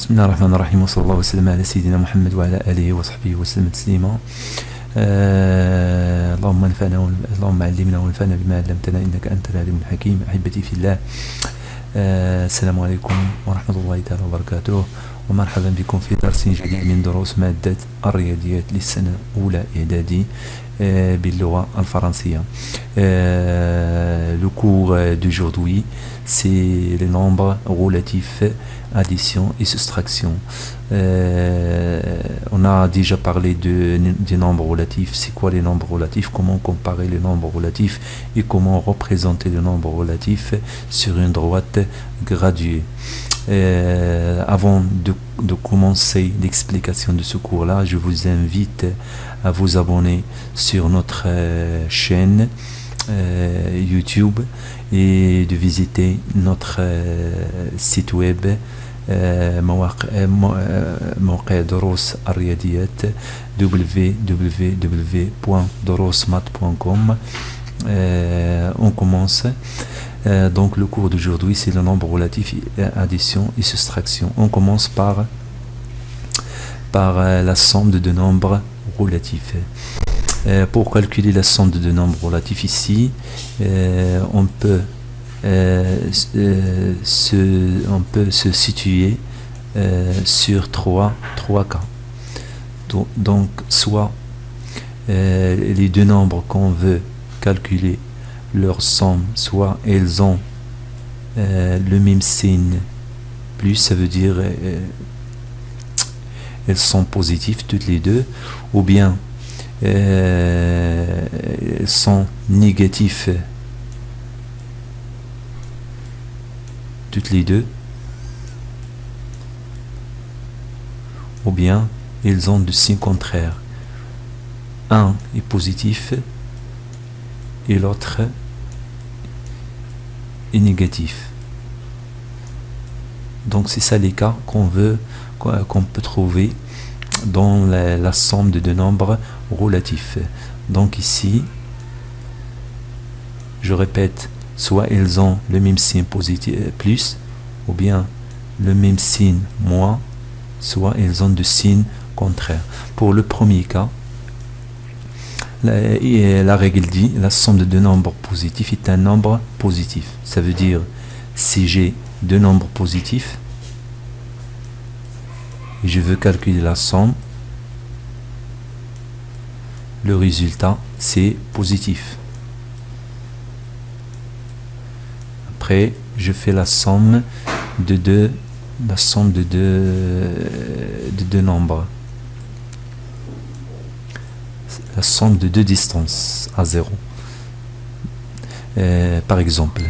بسم الله الرحمن الرحيم وصلى الله وسلم على سيدنا محمد وعلى آله وصحبه وسلم تسليما. اللهم انفعنا اللهم علمنا وانفعنا بما علمتنا إنك أنت العليم الحكيم. أحبتي في الله، السلام عليكم ورحمة الله تعالى وبركاته، ومرحبا بكم في درس جديد من دروس مادة الرياضيات للسنة الأولى إعدادي باللغة الفرنسية. Le cours d'aujourd'hui, c'est les nombres relatifs, addition et soustraction. On a déjà parlé des nombres relatifs. C'est quoi les nombres relatifs, comment comparer les nombres relatifs et comment représenter les nombres relatifs sur une droite graduée. Avant de commencer l'explication de ce cours-là, je vous invite à vous abonner sur notre chaîne YouTube et de visiter notre site web موقع دروس الرياضيات www.durosmat.com. On commence. Donc le cours d'aujourd'hui, c'est le nombre relatif, addition et soustraction. On commence par la somme de deux nombres relatifs. Pour calculer la somme de deux nombres relatifs ici, on peut se situer sur trois cas. Donc soit les deux nombres qu'on veut calculer leur somme, soit elles ont le même signe plus, ça veut dire elles sont positives toutes les deux, ou bien elles sont négatives toutes les deux, ou bien elles ont du signe contraire. Un est positif et l'autre est négatif. Donc c'est ça les cas qu'on peut trouver dans la somme de deux nombres relatifs. Donc ici, je répète, soit elles ont le même signe positif plus, ou bien le même signe moins, soit elles ont du signe contraire. Pour le premier cas, la règle dit la somme de deux nombres positifs est un nombre positif. Ça veut dire si j'ai deux nombres positifs et je veux calculer la somme, le résultat c'est positif. Après je fais la somme de deux nombres, la somme de deux distances à 0. Par exemple,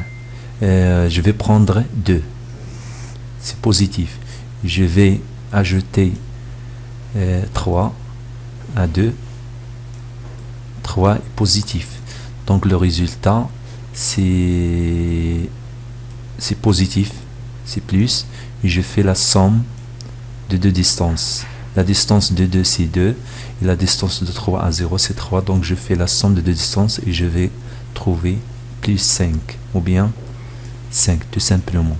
je vais prendre 2, c'est positif. Je vais ajouter 3 à 2, 3 est positif. Donc le résultat c'est positif, c'est plus, et je fais la somme de deux distances. La distance de 2 c'est 2 et la distance de 3 à 0 c'est 3, donc je fais la somme de deux distances et je vais trouver plus 5 ou bien 5 tout simplement.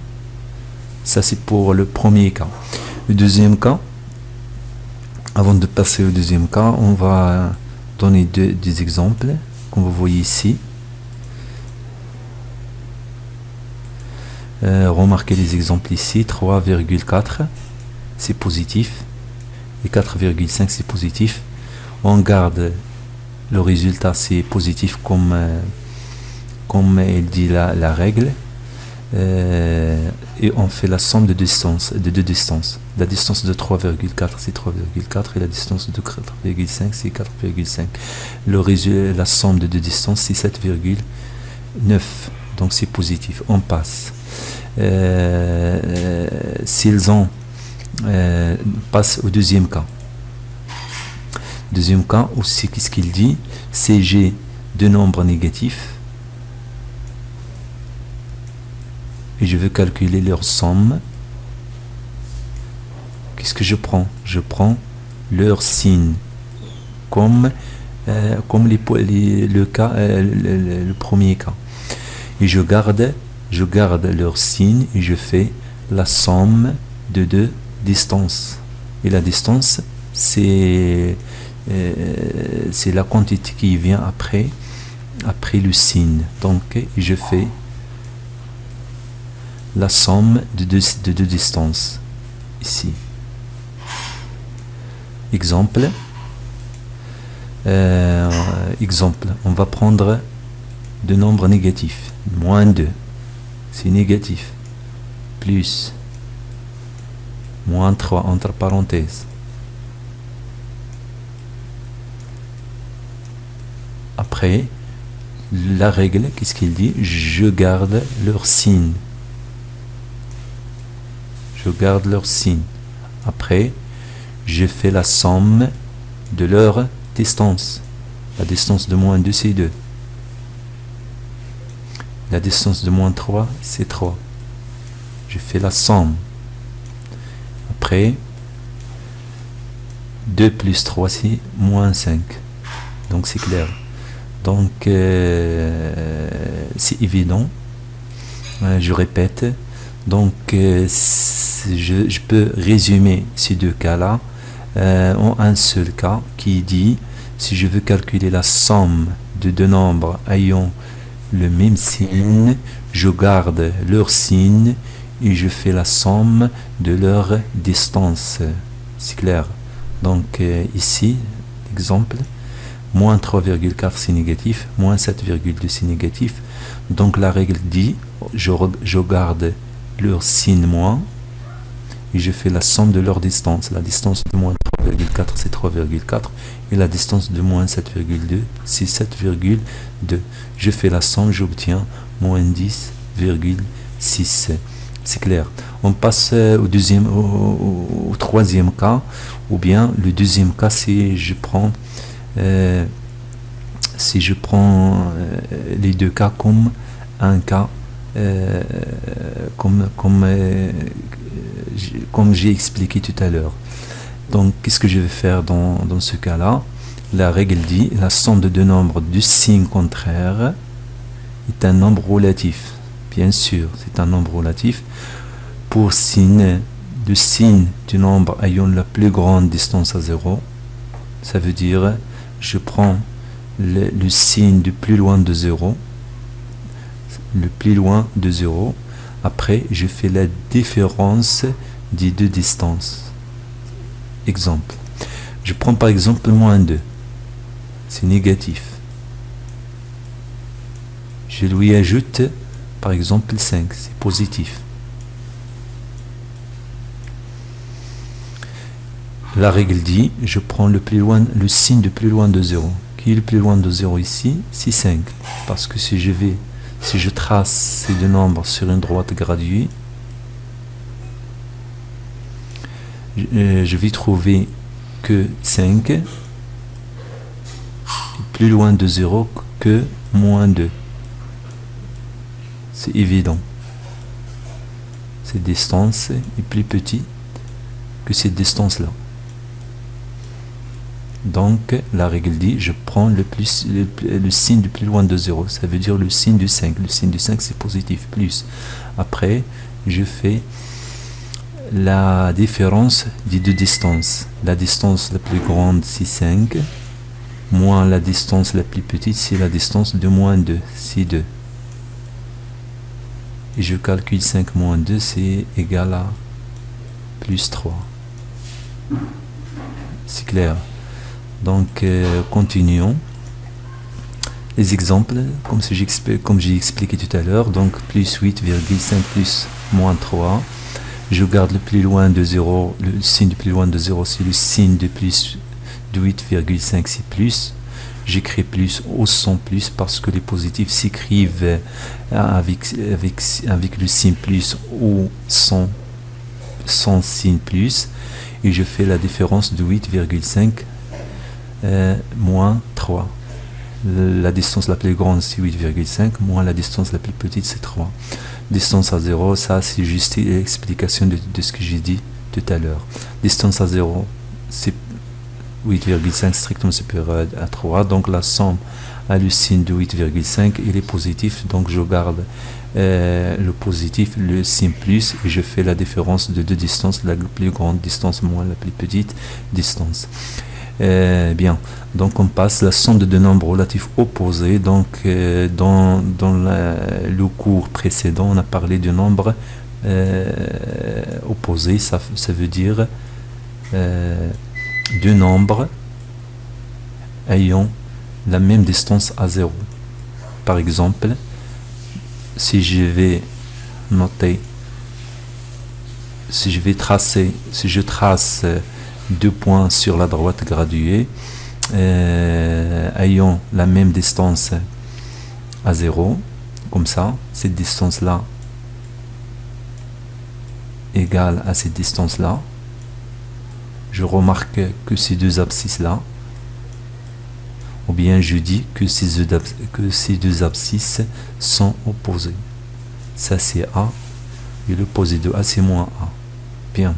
Ça c'est pour le premier cas. Le deuxième cas, avant de passer au deuxième cas, on va donner des exemples comme vous voyez ici. Remarquez les exemples ici. 3,4 c'est positif et 4,5 c'est positif. On garde le résultat, c'est positif comme elle dit la règle, et on fait la somme de deux distances. La distance de 3,4 c'est 3,4 et la distance de 4,5 c'est 4,5. La somme de deux distances c'est 7,9, donc c'est positif. On passe. S'ils ont passe au deuxième cas. Deuxième cas aussi, qu'est-ce qu'il dit? C'est j'ai deux nombres négatifs et je veux calculer leur somme. Qu'est-ce que je prends? Je prends leur signe comme le premier cas, et je garde leur signe et je fais la somme de deux distance. Et la distance, c'est la quantité qui vient après le signe. Donc je fais la somme de deux distances ici. Exemple, on va prendre de nombres négatifs. Moins 2, c'est négatif. Plus moins 3 entre parenthèses. Après, la règle, qu'est-ce qu'il dit? Je garde leur signe. Je garde leur signe. Après, je fais la somme de leur distance. La distance de moins 2, c'est 2. La distance de moins 3, c'est 3. Je fais la somme. Après, 2 plus 3, c'est moins 5. Donc c'est clair. Donc c'est évident. Je répète. Donc je peux résumer ces deux cas-là en un seul cas qui dit, si je veux calculer la somme de deux nombres ayant le même signe, je garde leur signe et je fais la somme de leur distance. C'est clair. Donc ici, exemple, moins 3,4 c'est négatif, moins 7,2 c'est négatif. Donc la règle dit, je garde leur signe moins et je fais la somme de leur distance. La distance de moins 3,4 c'est 3,4 et la distance de moins 7,2 c'est 7,2. Je fais la somme, j'obtiens moins 10,6. C'est clair. On passe au troisième cas, ou bien le deuxième cas, si je prends les deux cas comme un cas comme j'ai expliqué tout à l'heure. Donc qu'est-ce que je vais faire dans ce cas-là? La règle dit, la somme de deux nombres de signe contraire est un nombre relatif. Bien sûr, c'est un nombre relatif. Pour le signe du nombre ayant la plus grande distance à 0, ça veut dire, je prends le signe du plus loin de 0, le plus loin de 0. Après, je fais la différence des deux distances. Exemple. Je prends par exemple moins 2. C'est négatif. Je lui ajoute par exemple 5. C'est positif. La règle dit, je prends le signe de plus loin de 0. Qui est le plus loin de 0 ici? C'est 5. Parce que si je trace ces deux nombres sur une droite graduée, je vais trouver que 5 est plus loin de 0 que moins 2. C'est évident. Cette distance est plus petite que cette distance-là. Donc, la règle dit, je prends le signe du plus loin de 0. Ça veut dire le signe du 5. Le signe du 5, c'est positif, plus. Après, je fais la différence des deux distances. La distance la plus grande, c'est 5. Moins la distance la plus petite, c'est la distance de moins 2. C'est 2. Et je calcule 5 moins 2, c'est égal à plus 3. C'est clair. Donc, continuons. Les exemples, comme j'ai expliqué tout à l'heure, donc plus 8,5 plus moins 3. Je garde le plus loin de 0, le signe du plus loin de 0, c'est le signe de plus de 8,5, c'est plus. J'écris plus ou sans plus parce que les positifs s'écrivent avec le signe plus ou sans signe plus. Et je fais la différence de 8,5 moins 3. La distance la plus grande c'est 8,5, moins la distance la plus petite c'est 3. Distance à 0, ça c'est juste l'explication de ce que j'ai dit tout à l'heure. Distance à 0, c'est 8,5 strictement supérieur à 3, donc la somme a le signe de 8,5, il est positif, donc je garde le positif, le signe plus, et je fais la différence de deux distances, la plus grande distance moins la plus petite distance. Bien, donc on passe la somme de deux nombres relatifs opposés. Donc dans le cours précédent, on a parlé de nombres opposés, ça veut dire deux nombres ayant la même distance à 0. Par exemple, si je trace deux points sur la droite graduée ayant la même distance à 0, comme ça, cette distance-là égale à cette distance-là, je remarque que ces deux abscisses-là, ou bien je dis que ces deux abscisses sont opposées. Ça c'est A, et l'opposé de A c'est moins A. Bien.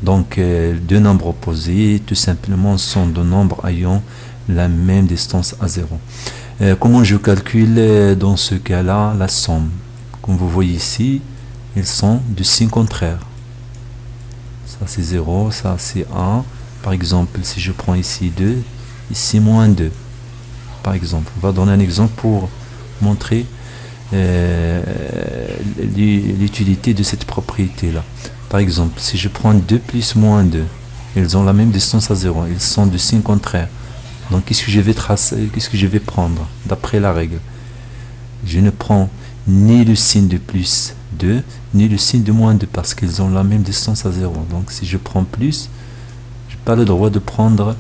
Donc deux nombres opposés, tout simplement, sont deux nombres ayant la même distance à 0. Comment je calcule dans ce cas-là la somme? Comme vous voyez ici, ils sont de signe contraire. Ça c'est 0, ça c'est 1. Par exemple, si je prends ici 2, ici moins 2. Par exemple, on va donner un exemple pour montrer l'utilité de cette propriété-là. Par exemple, si je prends 2 plus moins 2, ils ont la même distance à 0. Ils sont de signe contraire. Donc, qu'est-ce que je vais tracer? Qu'est-ce que je vais prendre d'après la règle? Je ne prends ni le signe de plus 2, ni le signe de moins 2, parce qu'ils ont la même distance à 0. Donc, si je prends plus, je n'ai pas le droit de prendre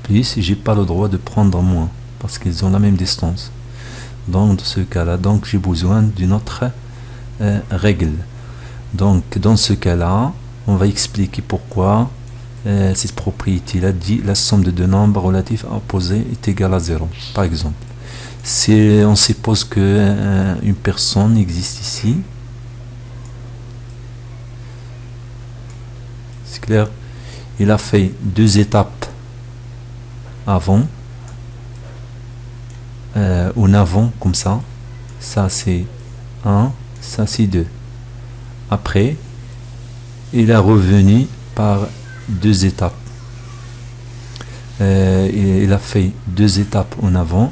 plus, et je n'ai pas le droit de prendre moins, parce qu'ils ont la même distance. Donc, dans ce cas-là, j'ai besoin d'une autre règle. Donc, dans ce cas-là, on va expliquer pourquoi cette propriété-là dit la somme de deux nombres relatifs opposés est égale à 0. Par exemple, si on suppose que une personne existe ici, c'est clair, il a fait deux étapes avant, en avant comme ça c'est 1, ça c'est 2. Après, il est revenu par deux étapes. Il a fait deux étapes en avant.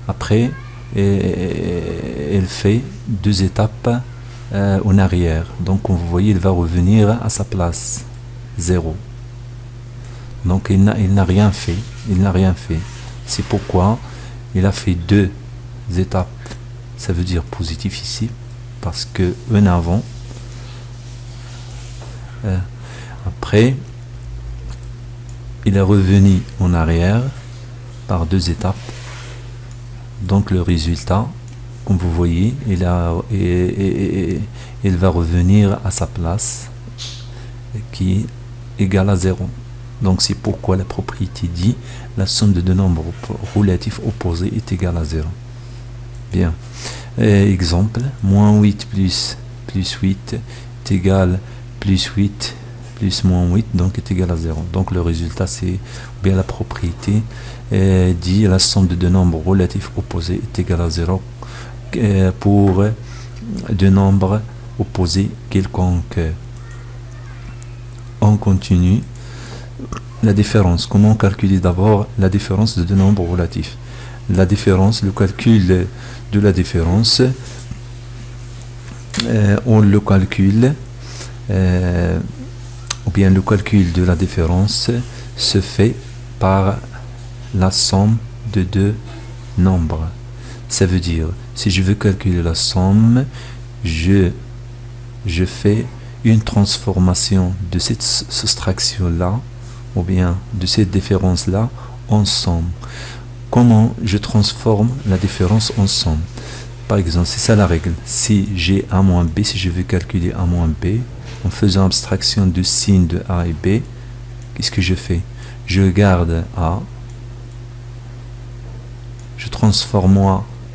Après, il fait deux étapes en arrière. Donc, comme vous voyez, il va revenir à sa place, 0. Donc, il n'a rien fait. Il n'a rien fait. C'est pourquoi il a fait deux étapes. Ça veut dire positif ici, parce que en avant, après, il est revenu en arrière par deux étapes. Donc le résultat, comme vous voyez, il va revenir à sa place qui est égale à 0. Donc c'est pourquoi la propriété dit la somme de deux nombres relatifs opposés est égale à 0. Bien. Exemple, moins 8 plus 8 est égal plus 8 plus moins 8, donc est égal à 0. Donc le résultat, c'est bien la propriété dit la somme de deux nombres relatifs opposés est égale à 0 pour deux nombres opposés quelconques. On continue. La différence. Comment calculer d'abord la différence de deux nombres relatifs? La différence, le calcul de la différence, on le calcule, ou bien le calcul de la différence se fait par la somme de deux nombres. Ça veut dire, si je veux calculer la somme, je fais une transformation de cette soustraction-là, ou bien de cette différence-là, en somme. Comment je transforme la différence en somme? Par exemple, c'est ça la règle. Si j'ai A moins B, si je veux calculer A moins B, en faisant abstraction du signe de A et B, qu'est-ce que je fais? Je garde A, je transforme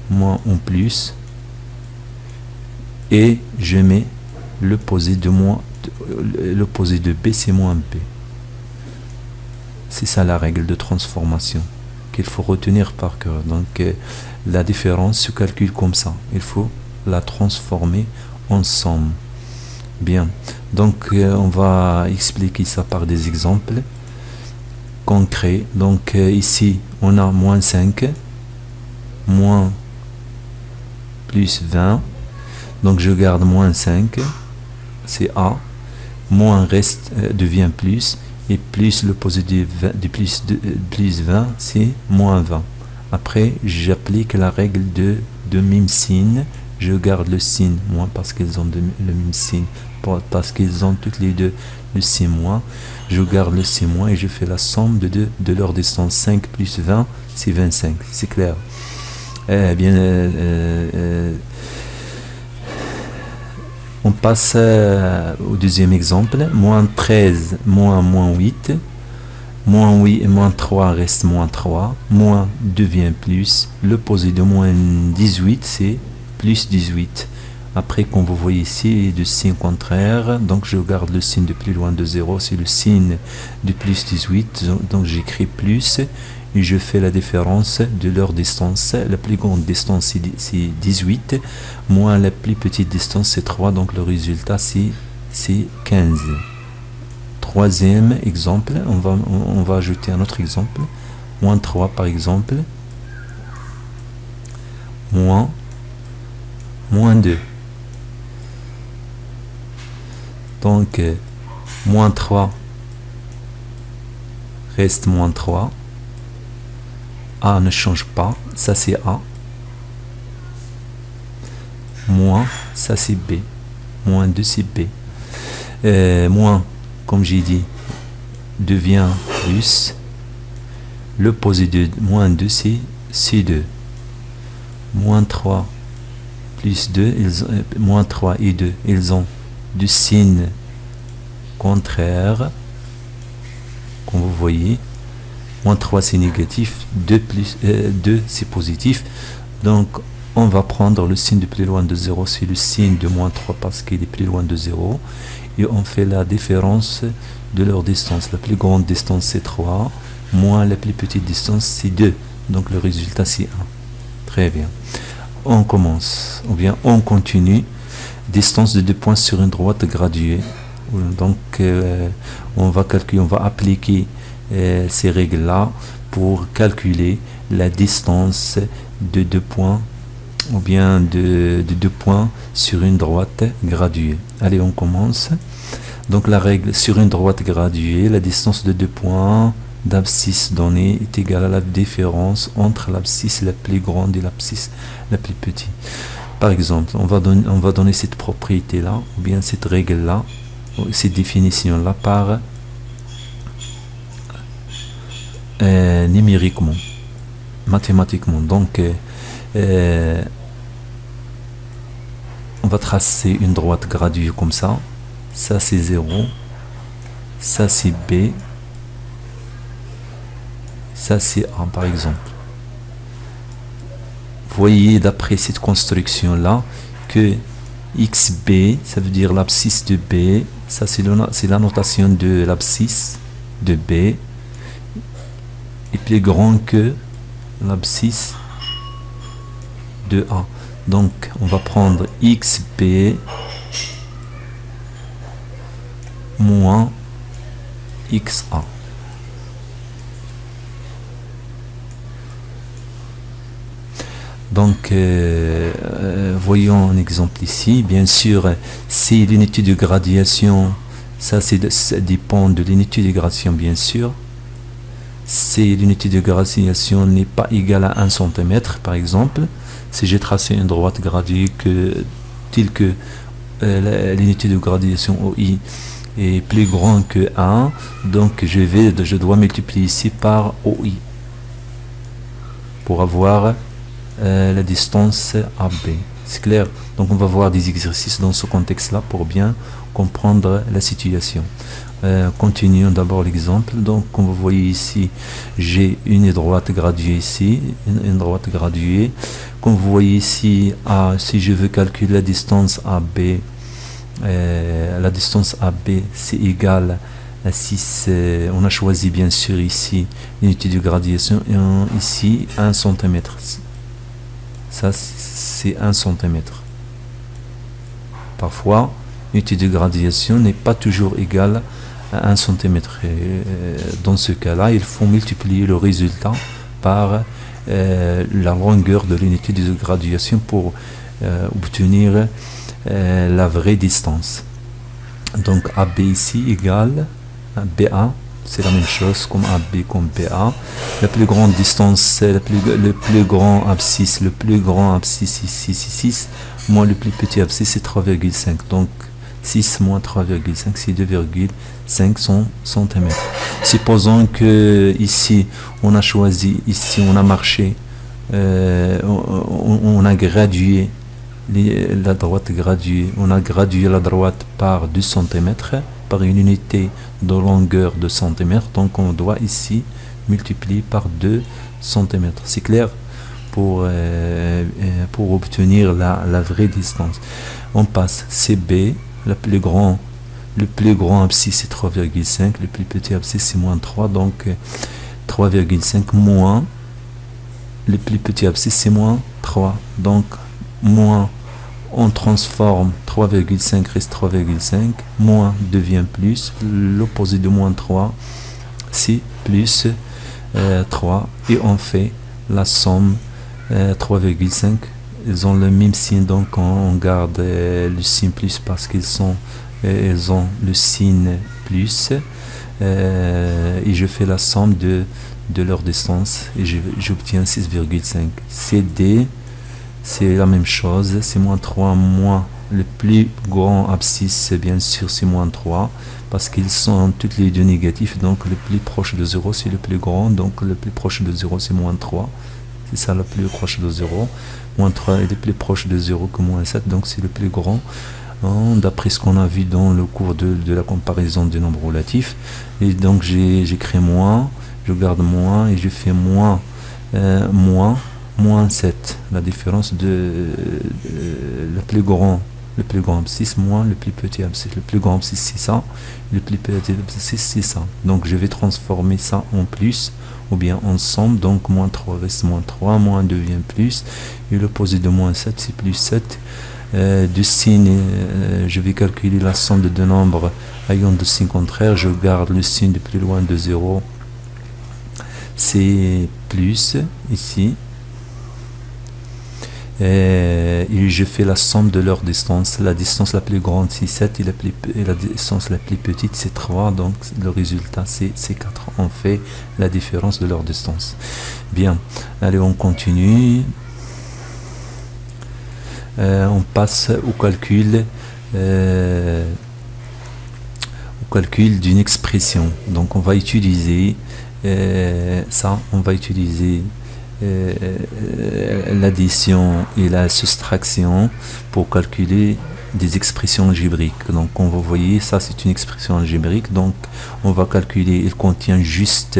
moins en plus, et je mets l'opposé de B, c'est moins B. C'est ça la règle de transformation qu'il faut retenir par cœur. Donc la différence se calcule comme ça. Il faut la transformer en somme. Bien, donc on va expliquer ça par des exemples concrets. Donc ici on a moins 5, moins plus 20, donc je garde moins 5, c'est A, moins reste devient plus, et plus le positif de plus 20, c'est moins 20. Après, j'applique la règle de même signe, je garde le signe moins parce qu'ils ont le même signe, parce qu'ils ont toutes les deux le signe moins, je garde le signe moins et je fais la somme de leur distance. 5 plus 20, c'est 25, c'est clair. On passe au deuxième exemple. Moins 13, moins 8. Moins 8 et moins 3 reste moins 3. Moins devient plus. L'opposé de moins 18, c'est plus 18. Après, comme vous voyez ici, de signe contraire. Donc, je garde le signe de plus loin de 0. C'est le signe de plus 18. Donc, j'écris plus. Et je fais la différence de leur distance. La plus grande distance c'est 18, moins la plus petite distance c'est 3, donc le résultat c'est 15. Troisième exemple, on va ajouter un autre exemple. Moins 3 par exemple, moins 2. Donc moins 3 reste moins 3. A ne change pas, ça c'est A. Moins, ça c'est B. Moins 2 c'est B. Moins, comme j'ai dit, devient plus. L'opposé de moins 2 c'est C2. Moins 3 plus 2, moins 3 et 2, ils ont du signe contraire. Comme vous voyez. Moins 3 c'est négatif, 2 c'est positif. Donc on va prendre le signe de plus loin de 0, c'est le signe de moins 3 parce qu'il est plus loin de 0. Et on fait la différence de leur distance. La plus grande distance c'est 3, moins la plus petite distance c'est 2. Donc le résultat c'est 1. Très bien. On commence, ou bien on continue. Distance de 2 points sur une droite graduée. Donc on va calculer, on va appliquer ces règles-là pour calculer la distance de 2 points ou bien de 2 points sur une droite graduée. Allez, on commence. Donc la règle sur une droite graduée, la distance de 2 points d'abscisse donnée est égale à la différence entre l'abscisse la plus grande et l'abscisse la plus petite. Par exemple, on va donner cette propriété-là ou bien cette règle-là, cette définition-là par numériquement, mathématiquement. Donc on va tracer une droite graduée comme ça. Ça c'est 0, ça c'est B, ça c'est A par exemple. Vous voyez d'après cette construction là que XB, ça veut dire l'abscisse de B, ça c'est la notation de l'abscisse de B, est plus grand que l'abscisse de A. Donc on va prendre XB moins XA. Donc voyons un exemple ici. Bien sûr, si l'unité de graduation, ça dépend de l'unité de graduation bien sûr. Si l'unité de graduation n'est pas égale à 1 cm par exemple, si j'ai tracé une droite graduée telle que l'unité de graduation OI est plus grande que 1, donc je dois multiplier ici par OI pour avoir la distance AB. C'est clair? Donc on va voir des exercices dans ce contexte-là pour bien comprendre la situation. Continuons d'abord l'exemple. Donc comme vous voyez ici, j'ai une droite graduée ici, une droite graduée. Comme vous voyez ici, si je veux calculer la distance AB, la distance AB c'est égal à 6, on a choisi bien sûr ici l'unité de graduation et ici 1 cm. Ça c'est 1 cm. parfois, l'unité de graduation n'est pas toujours égale à 1 cm. Dans ce cas-là, il faut multiplier le résultat par la longueur de l'unité de graduation pour obtenir la vraie distance. Donc AB ici égale BA, c'est la même chose comme AB comme BA. La plus grande distance, c'est le plus grand abscisse, ici, 6, moins le plus petit abscisse, c'est 3,5. Donc 6 moins 3,5, c'est 2,5 cm. Supposons que ici, on a choisi, ici on a marché, on a gradué la droite graduée, on a gradué la droite par 2 cm, par une unité de longueur de centimètres, donc on doit ici multiplier par 2 cm. C'est clair? Pour obtenir la vraie distance. On passe CB, le plus grand abscisse c'est 3,5, le plus petit abscisse c'est moins 3, donc 3,5 moins le plus petit abscisse c'est moins 3, donc moins, on transforme 3,5 reste 3,5, moins devient plus, l'opposé de moins 3 c'est plus 3, et on fait la somme 3,5, ils ont le même signe, donc on garde le signe plus parce qu'ils ont le signe plus, et je fais la somme de leur distance et j'obtiens 6,5. CD, c'est la même chose, c'est moins 3 moins le plus grand abscisse, bien sûr c'est moins 3 parce qu'ils sont toutes les deux négatifs, donc le plus proche de 0 c'est le plus grand, donc le plus proche de 0 c'est moins 3, c'est ça le plus proche de 0, moins 3 est le plus proche de 0 que moins 7, donc c'est le plus grand, d'après ce qu'on a vu dans le cours de la comparaison des nombres relatifs. Et donc j'écris moins, je garde moins et je fais moins 7, la différence de le plus grand abscisse moins le plus petit abscisse. Le plus grand abscisse c'est ça, le plus petit abscisse c'est ça. Donc je vais transformer ça en plus ou bien ensemble, donc moins 3 reste moins 3, moins 2 devient plus, et l'opposé de moins 7 c'est plus 7. Du signe, je vais calculer la somme de deux nombres ayant de signes contraires, je garde le signe de plus loin de 0, c'est plus ici, et je fais la somme de leur distance. La distance la plus grande c'est 7 et la distance la plus petite c'est 3, donc le résultat c'est 4. On fait la différence de leur distance. Bien, allez on continue. On passe au calcul d'une expression. Donc on va utiliser l'addition et la soustraction pour calculer des expressions algébriques. Donc on va voyez ça c'est une expression algébrique, donc on va calculer, il contient juste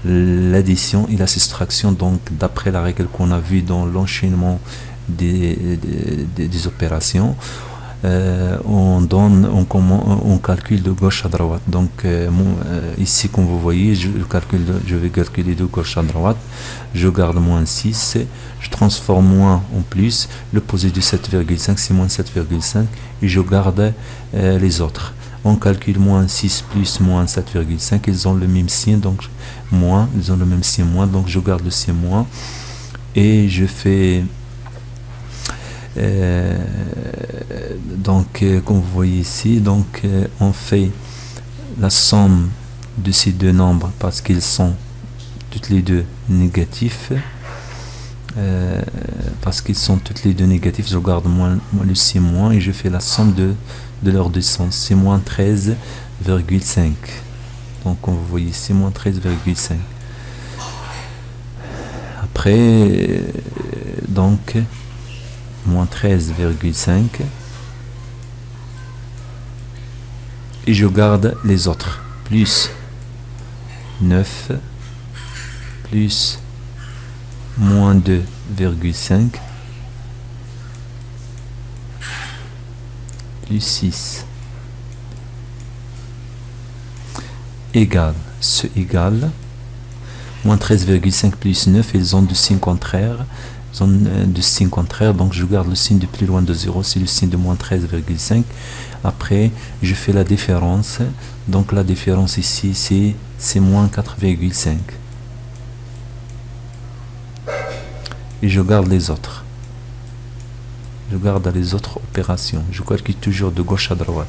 l'addition et la soustraction, donc d'après la règle qu'on a vue dans l'enchaînement des opérations, on calcule de gauche à droite. Donc ici comme vous voyez je vais calculer de gauche à droite, je garde moins 6, je transforme moins en plus, l'opposé de 7,5 c'est moins 7,5 et je garde les autres. On calcule moins 6 plus moins 7,5, ils ont le même signe, donc moins, ils ont le même signe moins, donc je garde le signe moins et je fais donc comme vous voyez ici, donc on fait la somme de ces deux nombres parce qu'ils sont toutes les deux négatifs, je garde moins le signe moins et je fais la somme de leur distance, c'est moins 13,5. donc comme vous voyez c'est moins 13,5. après donc moins 13,5 et je garde les autres, plus 9 plus moins 2,5 plus 6 égale moins 13,5 plus 9, ils ont du signe contraire, zone de signe contraire, donc je garde le signe de plus loin de 0, c'est le signe de moins 13,5. Après je fais la différence, donc la différence ici c'est moins 4,5 et je garde les autres. Je garde les autres opérations, je calcule toujours de gauche à droite.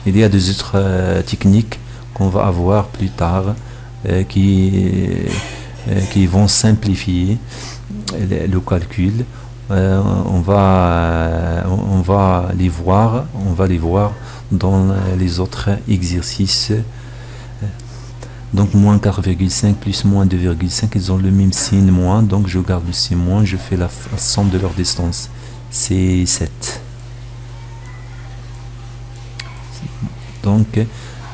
Il y a des autres techniques qu'on va avoir plus tard qui vont simplifier le calcul. On va les voir dans les autres exercices. Donc moins 4,5 plus moins 2,5, ils ont le même signe moins, donc je garde le signe moins, je fais la somme de leur distance, c'est 7. Donc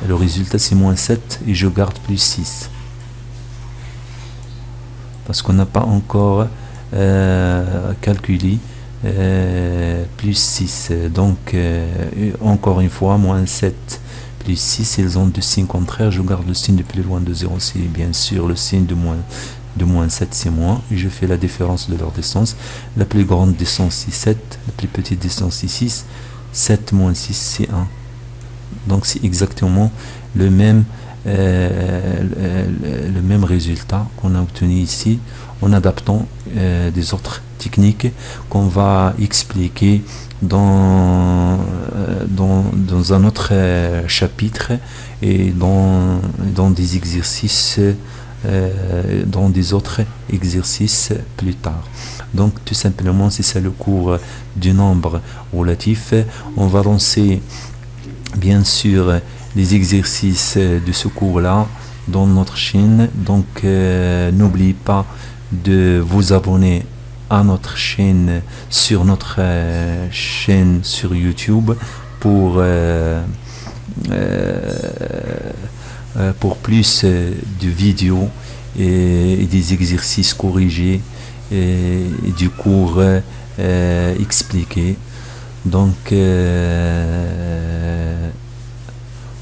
le résultat c'est moins 7 et je garde plus 6. Parce qu'on n'a pas encore calculé plus 6. Donc encore une fois, moins 7 plus 6, ils ont deux signes contraires. Je garde le signe de plus loin de 0, c'est bien sûr le signe de moins 7, c'est moins. Et je fais la différence de leur distance. La plus grande distance c'est 7, la plus petite distance c'est 6. 7 moins 6 c'est 1. Donc c'est exactement le même résultat qu'on a obtenu ici en adaptant des autres techniques qu'on va expliquer dans un autre chapitre et dans des exercices dans des autres exercices plus tard. Donc tout simplement c'est ça le cours du nombre relatif. On va lancer bien sûr les exercices de ce cours là dans notre chaîne, donc n'oubliez pas de vous abonner à notre chaîne sur YouTube pour plus de vidéos et des exercices corrigés et du cours expliqué. Donc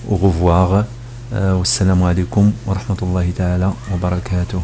au revoir. Wassalamu alaikum wa rahmatullahi ta'ala wa barakatuh.